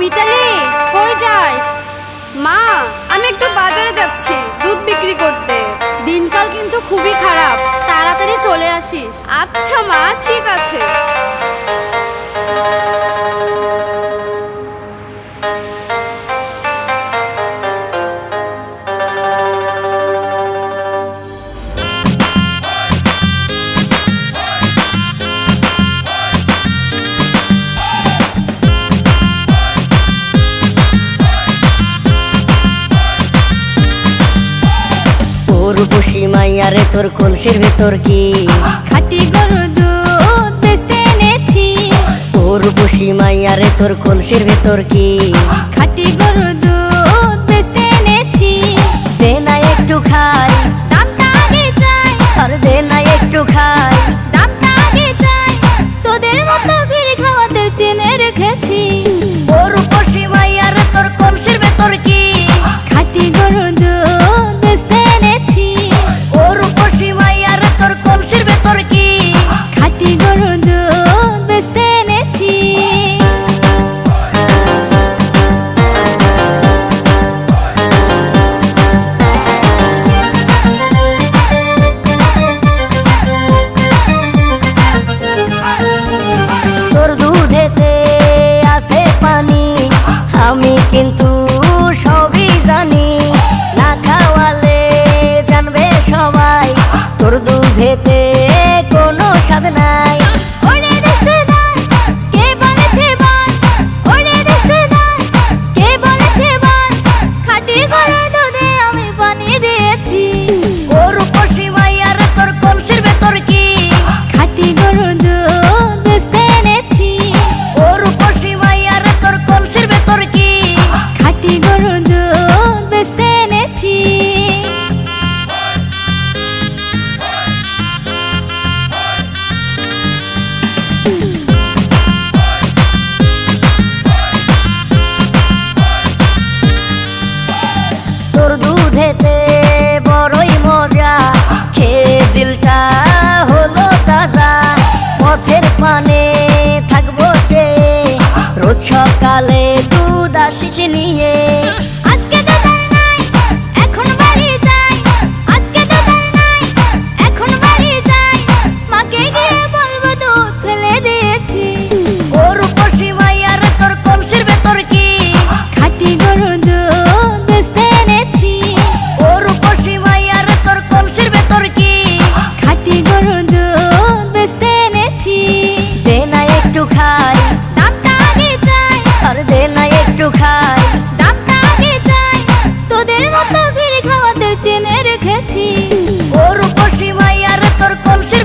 মিতালি, কই যাস? মা, আমি একটু বাজারে যাচ্ছি দুধ বিক্রি করতে। দিনকাল কিন্তু খুবই খারাপ, তাড়াতাড়ি চলে আসিস। আচ্ছা মা, ঠিক আছে। রূপসী মাইয়ারে তোর কলসির ভেতর কি খাঁটি গরুর দুধ বেচতে এনেছি। ও রূপসী মাইয়ারে তোর কলসির ভেতর কি খাঁটি গরুর দুধ বেচতে এনেছি। দে না একটু খাই, দামটা আগে চাই। আর দে না একটু খাই, দামটা আগে চাই। তোদের মতো ভিড় খাওয়াদের চেনে রেখেছি। ও রূপসী মাইয়ারে তোর কলসির ভেতর কি খাঁটি গরুর দুধ বেচতে এনেছি। ও রূপসী মাইয়ারে তোর কলসির ভেতর কি খাঁটি গরুর দুধ বেচতে এনেছি। তোর দুধেতে আছে পানি, আমি কিন্তু সবই জানি। না খাওয়ালে জানবে সবাই তোর দুধেতে কোনো স্বাদ নাই। ওরে দুষ্টুর দল, কে বলেছে বল? ওরে দুষ্টুর দল, কে বলেছে বল? খাঁটি গরুর দুধে আমি পানি দিয়েছি। ও রূপসী মাইয়ারে তোর কলসির ভেতর কি খাঁটি গরুর দুধ বেচতে এনেছি। ও রূপসী মাইয়ারে তোর কলসির ভেতর কি খাঁটি গরুর দুধ বেচতে এনেছি। তোর দুধেতে বড়ই মজা, খেয়ে দিলটা হলো তাজা। পথের পানে থাকবো চেয়ে, রোজ সকালে দুধ আসিস নিয়ে। আজকে দুধ আর নাই, এখন বাড়ি যাই। আজকে দুধ আর নাই, এখন বাড়ি যাই। মাকে গিয়ে বলবো দুধ ফেলে দিয়েছি। ও রূপসী মাইয়ারে তোর কলসির ভেতর কি খাঁটি গরুর দুধ বেচতে এনেছি। ও রূপসী মাইয়ারে তোর কলসির ভেতর কি খাঁটি গরুর দুধ বেচতে এনেছি। দে না একটু খাই, দামটা আগে চাই। আর দে না একটু খাই, দামটা আগে চাই। তোদের মতো ভিড় খাওয়াদের চেনে রেখেছি। ও রূপসী মাইয়ারে তোর কলসির